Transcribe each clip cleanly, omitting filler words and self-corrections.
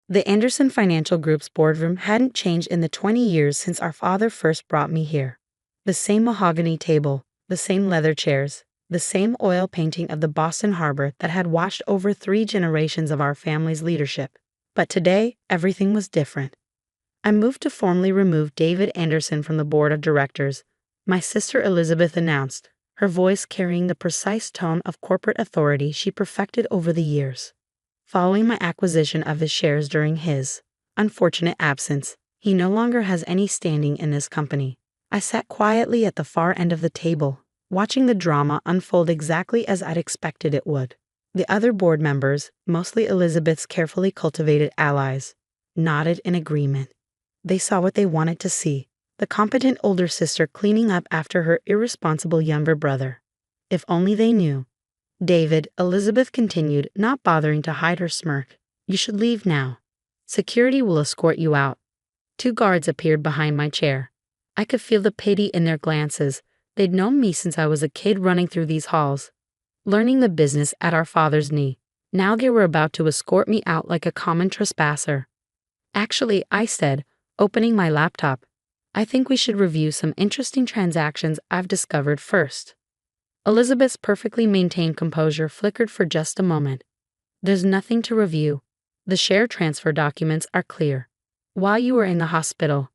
The Anderson Financial Group's boardroom hadn't changed in the 20 years since our father first brought me here. The same mahogany table, the same leather chairs, the same oil painting of the Boston Harbor that had watched over 3 generations of our family's leadership. But today, everything was different. I moved to formally remove David Anderson from the board of directors, my sister Elizabeth announced, her voice carrying the precise tone of corporate authority she perfected over the years. Following my acquisition of his shares during his unfortunate absence, he no longer has any standing in this company. I sat quietly at the far end of the table, watching the drama unfold exactly as I'd expected it would. The other board members, mostly Elizabeth's carefully cultivated allies, nodded in agreement. They saw what they wanted to see, the competent older sister cleaning up after her irresponsible younger brother. If only they knew. David, Elizabeth continued, not bothering to hide her smirk. You should leave now. Security will escort you out. 2 guards appeared behind my chair. I could feel the pity in their glances. They'd known me since I was a kid running through these halls, learning the business at our father's knee. Now they were about to escort me out like a common trespasser. Actually, I said, opening my laptop, I think we should review some interesting transactions I've discovered first. Elizabeth's perfectly maintained composure flickered for just a moment. There's nothing to review. The share transfer documents are clear. While you were in the hospital.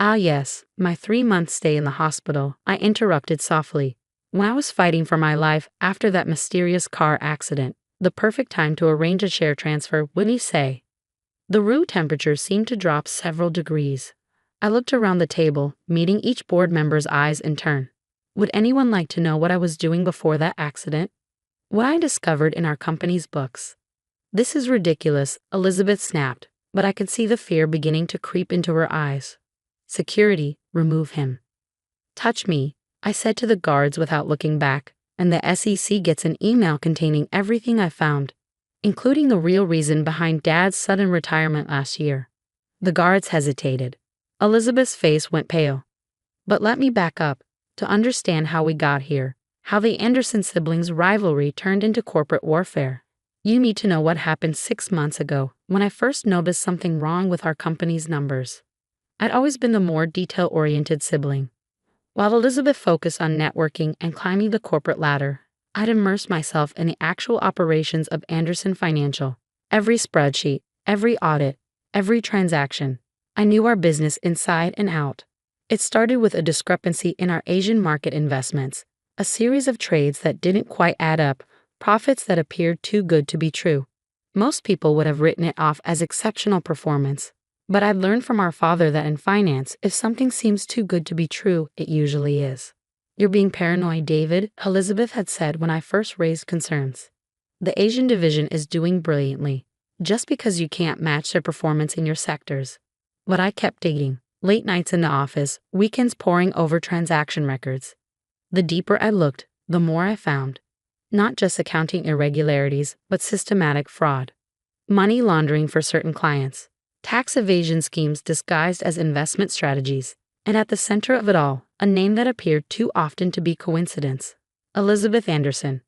Ah yes, my 3-month stay in the hospital, I interrupted softly. When I was fighting for my life after that mysterious car accident, the perfect time to arrange a share transfer, wouldn't you say? The room temperature seemed to drop several degrees. I looked around the table, meeting each board member's eyes in turn. Would anyone like to know what I was doing before that accident? What I discovered in our company's books. This is ridiculous, Elizabeth snapped, but I could see the fear beginning to creep into her eyes. Security, remove him. Touch me, I said to the guards without looking back, and the SEC gets an email containing everything I found, including the real reason behind Dad's sudden retirement last year. The guards hesitated. Elizabeth's face went pale. But let me back up. To understand how we got here, how the Anderson siblings' rivalry turned into corporate warfare. You need to know what happened 6 months ago when I first noticed something wrong with our company's numbers. I'd always been the more detail-oriented sibling. While Elizabeth focused on networking and climbing the corporate ladder, I'd immersed myself in the actual operations of Anderson Financial. Every spreadsheet, every audit, every transaction. I knew our business inside and out. It started with a discrepancy in our Asian market investments, a series of trades that didn't quite add up, profits that appeared too good to be true. Most people would have written it off as exceptional performance, but I'd learned from our father that in finance, if something seems too good to be true, it usually is. You're being paranoid, David, Elizabeth had said when I first raised concerns. The Asian division is doing brilliantly, just because you can't match their performance in your sectors. But I kept digging. Late nights in the office, weekends poring over transaction records. The deeper I looked, the more I found. Not just accounting irregularities, but systematic fraud. Money laundering for certain clients. Tax evasion schemes disguised as investment strategies. And at the center of it all, a name that appeared too often to be coincidence. Elizabeth Anderson.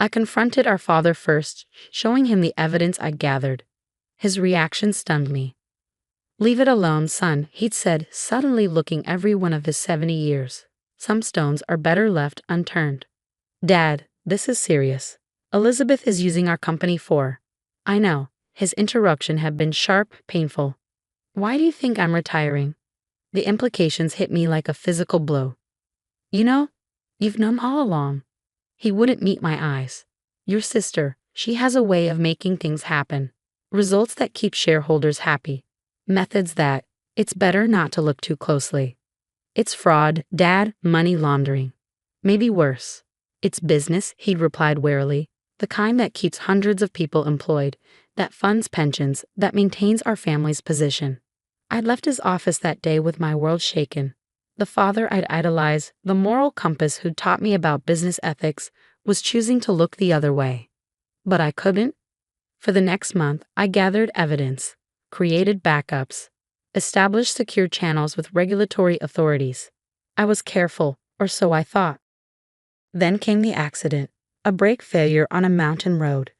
I confronted our father first, showing him the evidence I'd gathered. His reaction stunned me. Leave it alone, son, he'd said, suddenly looking every one of his 70 years. Some stones are better left unturned. Dad, this is serious. Elizabeth is using our company for. I know, his interruption had been sharp, painful. Why do you think I'm retiring? The implications hit me like a physical blow. You know, you've known all along. He wouldn't meet my eyes. Your sister, she has a way of making things happen. Results that keep shareholders happy. Methods that, it's better not to look too closely. It's fraud, Dad, money laundering. Maybe worse. It's business, he'd replied warily, the kind that keeps hundreds of people employed, that funds pensions, that maintains our family's position. I'd left his office that day with my world shaken. The father I'd idolized, the moral compass who'd taught me about business ethics, was choosing to look the other way. But I couldn't. For the next month, I gathered evidence, created backups, established secure channels with regulatory authorities. I was careful, or so I thought. Then came the accident, a brake failure on a mountain road.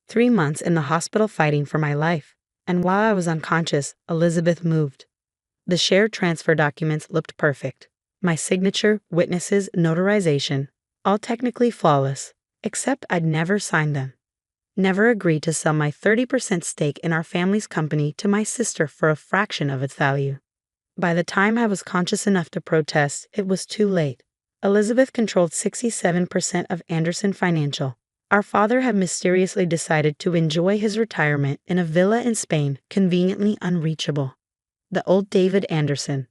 3 months in the hospital fighting for my life, And while I was unconscious, Elizabeth moved. The share transfer documents looked perfect. My signature, witnesses, notarization, all technically flawless, except I'd never signed them. Never agreed to sell my 30% stake in our family's company to my sister for a fraction of its value. By the time I was conscious enough to protest, it was too late. Elizabeth controlled 67% of Anderson Financial. Our father had mysteriously decided to enjoy his retirement in a villa in Spain, conveniently unreachable. The old David Anderson,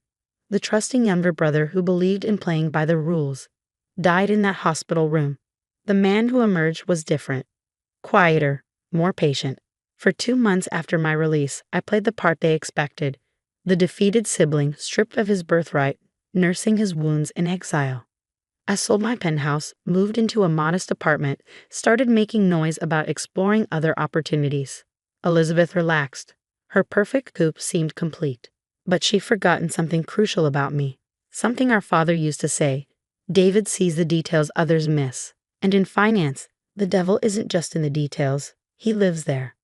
the trusting younger brother who believed in playing by the rules, died in that hospital room. The man who emerged was different. Quieter, more patient. For 2 months after my release, I played the part they expected. The defeated sibling, stripped of his birthright, nursing his wounds in exile. I sold my penthouse, moved into a modest apartment, started making noise about exploring other opportunities. Elizabeth relaxed. Her perfect coup seemed complete. But she'd forgotten something crucial about me. Something our father used to say. David sees the details others miss. And in finance, the devil isn't just in the details. He lives there.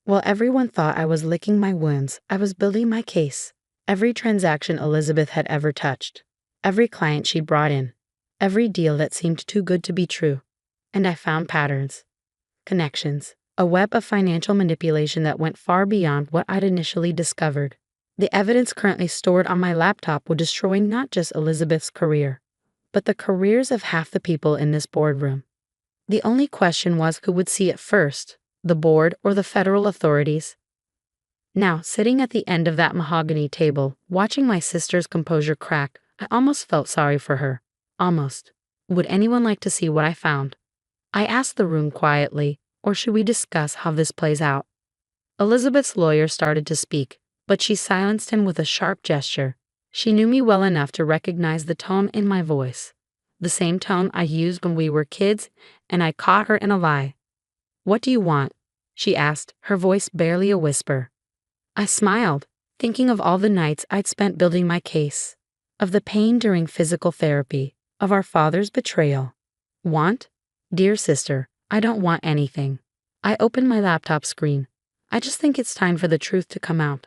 While everyone thought I was licking my wounds, I was building my case. Every transaction Elizabeth had ever touched. Every client she'd brought in. Every deal that seemed too good to be true. And I found patterns. Connections. A web of financial manipulation that went far beyond what I'd initially discovered. The evidence currently stored on my laptop would destroy not just Elizabeth's career, but the careers of half the people in this boardroom. The only question was who would see it first, the board or the federal authorities. Now, sitting at the end of that mahogany table, watching my sister's composure crack, I almost felt sorry for her. Almost. Would anyone like to see what I found? I asked the room quietly, or should we discuss how this plays out? Elizabeth's lawyer started to speak, but she silenced him with a sharp gesture. She knew me well enough to recognize the tone in my voice. The same tone I used when we were kids, and I caught her in a lie. "What do you want?" she asked, her voice barely a whisper. I smiled, thinking of all the nights I'd spent building my case, of the pain during physical therapy, of our father's betrayal. Want? Dear sister, I don't want anything. I opened my laptop screen. I just think it's time for the truth to come out.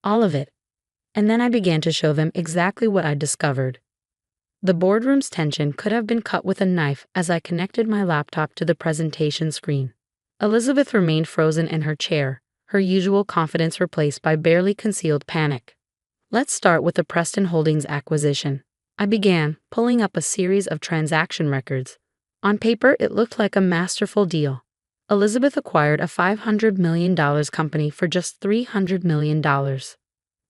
All of it. And then I began to show them exactly what I'd discovered. The boardroom's tension could have been cut with a knife as I connected my laptop to the presentation screen. Elizabeth remained frozen in her chair, her usual confidence replaced by barely concealed panic. Let's start with the Preston Holdings acquisition. I began, pulling up a series of transaction records. On paper, it looked like a masterful deal. Elizabeth acquired a $500 million company for just $300 million.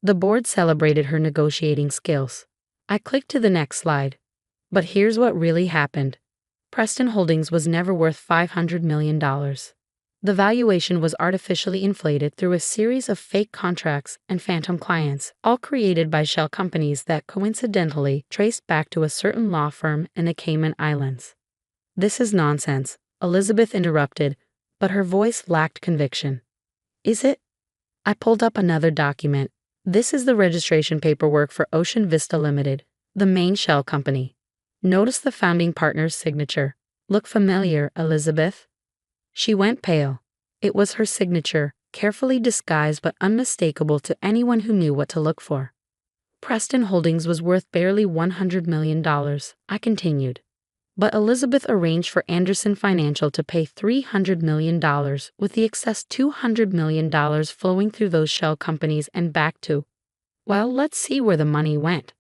The board celebrated her negotiating skills. I clicked to the next slide. But here's what really happened. Preston Holdings was never worth $500 million. The valuation was artificially inflated through a series of fake contracts and phantom clients, all created by shell companies that coincidentally traced back to a certain law firm in the Cayman Islands. This is nonsense, Elizabeth interrupted, but her voice lacked conviction. Is it? I pulled up another document. This is the registration paperwork for Ocean Vista Limited, the main shell company. Notice the founding partner's signature. Look familiar, Elizabeth? She went pale. It was her signature, carefully disguised but unmistakable to anyone who knew what to look for. Preston Holdings was worth barely $100 million, I continued. But Elizabeth arranged for Anderson Financial to pay $300 million, with the excess $200 million flowing through those shell companies and back to. Well, let's see where the money went.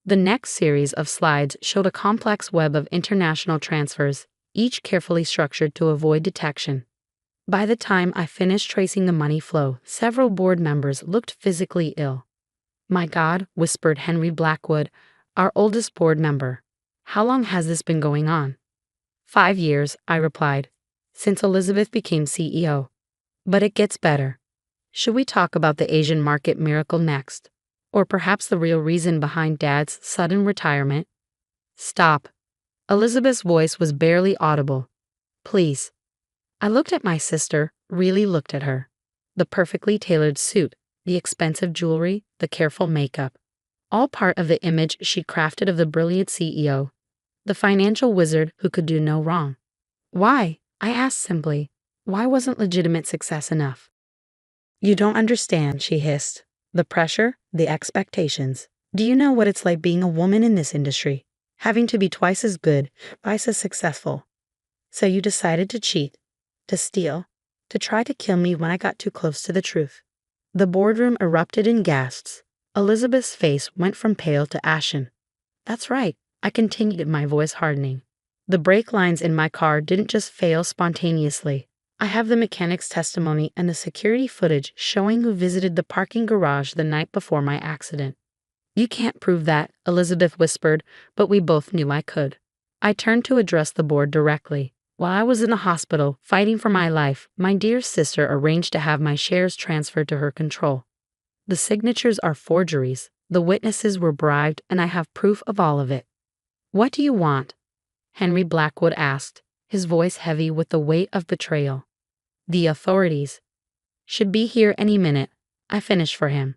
The next series of slides showed a complex web of international transfers, each carefully structured to avoid detection. By the time I finished tracing the money flow, several board members looked physically ill. "My God," whispered Henry Blackwood, our oldest board member. "How long has this been going on?" 5 years, I replied, since Elizabeth became CEO. But it gets better. Should we talk about the Asian market miracle next? Or perhaps the real reason behind Dad's sudden retirement? Stop. Elizabeth's voice was barely audible. Please. I looked at my sister, really looked at her. The perfectly tailored suit, the expensive jewelry, the careful makeup. All part of the image she crafted of the brilliant CEO, the financial wizard who could do no wrong. Why? I asked simply. Why wasn't legitimate success enough? You don't understand, she hissed. The pressure, the expectations. Do you know what it's like being a woman in this industry? Having to be twice as good, twice as successful. So you decided to cheat, to steal, to try to kill me when I got too close to the truth. The boardroom erupted in gasps. Elizabeth's face went from pale to ashen. That's right, I continued, my voice hardening. The brake lines in my car didn't just fail spontaneously. I have the mechanic's testimony and the security footage showing who visited the parking garage the night before my accident. You can't prove that, Elizabeth whispered, but we both knew I could. I turned to address the board directly. While I was in the hospital, fighting for my life, my dear sister arranged to have my shares transferred to her control. The signatures are forgeries, the witnesses were bribed, and I have proof of all of it. What do you want? Henry Blackwood asked, his voice heavy with the weight of betrayal. The authorities should be here any minute. I finished for him.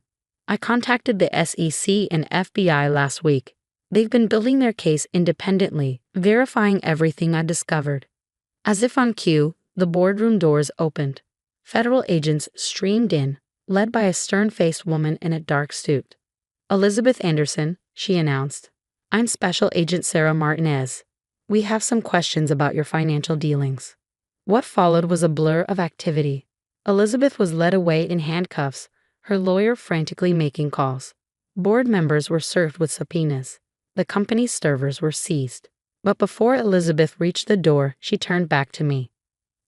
I contacted the SEC and FBI last week. They've been building their case independently, verifying everything I discovered. As if on cue, the boardroom doors opened. Federal agents streamed in, led by a stern-faced woman in a dark suit. Elizabeth Anderson, she announced. I'm Special Agent Sarah Martinez. We have some questions about your financial dealings. What followed was a blur of activity. Elizabeth was led away in handcuffs, her lawyer frantically making calls. Board members were served with subpoenas. The company's servers were seized. But before Elizabeth reached the door, she turned back to me.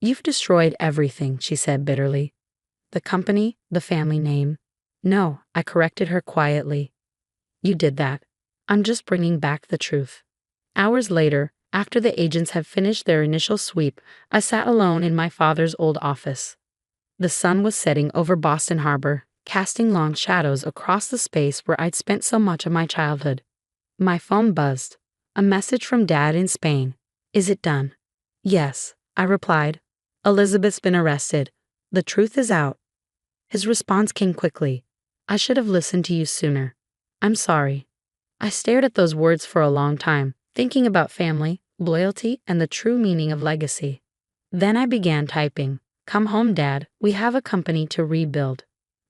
You've destroyed everything, she said bitterly. The company, the family name. No, I corrected her quietly. You did that. I'm just bringing back the truth. Hours later, after the agents had finished their initial sweep, I sat alone in my father's old office. The sun was setting over Boston Harbor, casting long shadows across the space where I'd spent so much of my childhood. My phone buzzed. A message from Dad in Spain. Is it done? Yes, I replied. Elizabeth's been arrested. The truth is out. His response came quickly. I should have listened to you sooner. I'm sorry. I stared at those words for a long time, thinking about family, loyalty, and the true meaning of legacy. Then I began typing. Come home, Dad. We have a company to rebuild.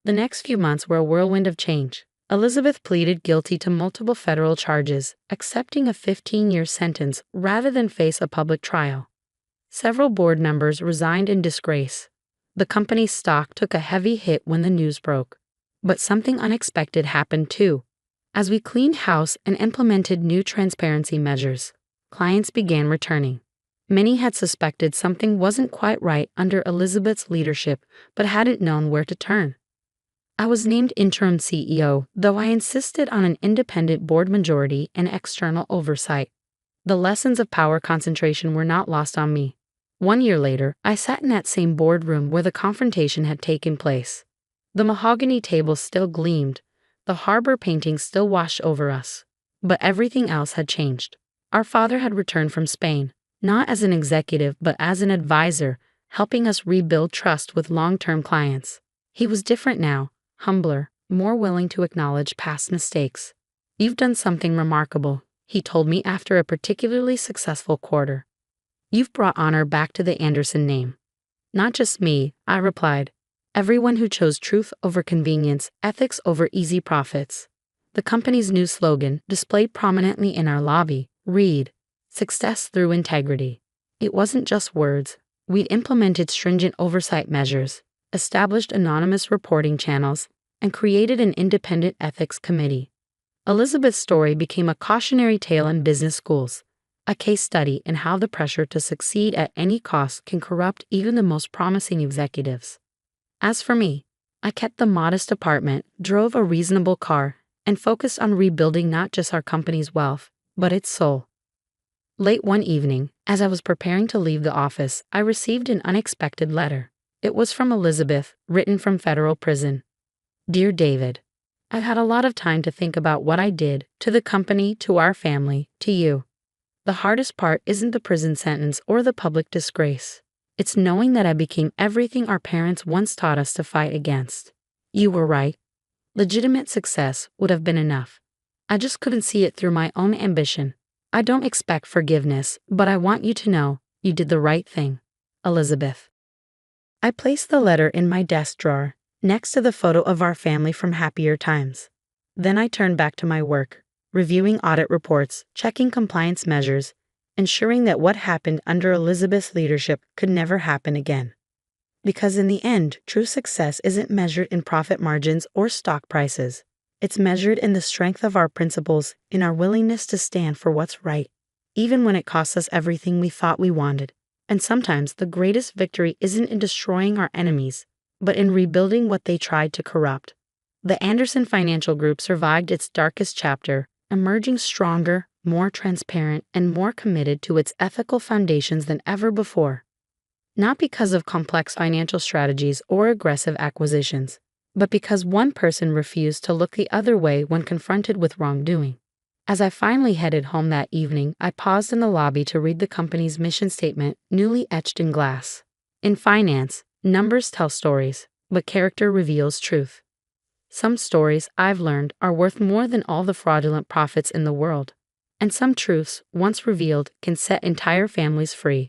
The next few months were a whirlwind of change. Elizabeth pleaded guilty to multiple federal charges, accepting a 15-year sentence rather than face a public trial. Several board members resigned in disgrace. The company's stock took a heavy hit when the news broke. But something unexpected happened too. As we cleaned house and implemented new transparency measures, clients began returning. Many had suspected something wasn't quite right under Elizabeth's leadership, but hadn't known where to turn. I was named interim CEO, though I insisted on an independent board majority and external oversight. The lessons of power concentration were not lost on me. 1 year later, I sat in that same boardroom where the confrontation had taken place. The mahogany table still gleamed, the harbor painting still washed over us. But everything else had changed. Our father had returned from Spain, not as an executive but as an advisor, helping us rebuild trust with long-term clients. He was different now. Humbler, more willing to acknowledge past mistakes. You've done something remarkable, he told me after a particularly successful quarter. You've brought honor back to the Anderson name. Not just me, I replied. Everyone who chose truth over convenience, ethics over easy profits. The company's new slogan, displayed prominently in our lobby, read, Success through integrity. It wasn't just words. We'd implemented stringent oversight measures, established anonymous reporting channels, and created an independent ethics committee. Elizabeth's story became a cautionary tale in business schools, a case study in how the pressure to succeed at any cost can corrupt even the most promising executives. As for me, I kept the modest apartment, drove a reasonable car, and focused on rebuilding not just our company's wealth, but its soul. Late one evening, as I was preparing to leave the office, I received an unexpected letter. It was from Elizabeth, written from federal prison. Dear David, I've had a lot of time to think about what I did, to the company, to our family, to you. The hardest part isn't the prison sentence or the public disgrace. It's knowing that I became everything our parents once taught us to fight against. You were right. Legitimate success would have been enough. I just couldn't see it through my own ambition. I don't expect forgiveness, but I want you to know you did the right thing. Elizabeth. I placed the letter in my desk drawer, next to the photo of our family from happier times. Then I turned back to my work, reviewing audit reports, checking compliance measures, ensuring that what happened under Elizabeth's leadership could never happen again. Because in the end, true success isn't measured in profit margins or stock prices. It's measured in the strength of our principles, in our willingness to stand for what's right, even when it costs us everything we thought we wanted. And sometimes the greatest victory isn't in destroying our enemies, but in rebuilding what they tried to corrupt. The Anderson Financial Group survived its darkest chapter, emerging stronger, more transparent, and more committed to its ethical foundations than ever before. Not because of complex financial strategies or aggressive acquisitions, but because one person refused to look the other way when confronted with wrongdoing. As I finally headed home that evening, I paused in the lobby to read the company's mission statement, newly etched in glass. In finance, numbers tell stories, but character reveals truth. Some stories, I've learned, are worth more than all the fraudulent profits in the world. And some truths, once revealed, can set entire families free.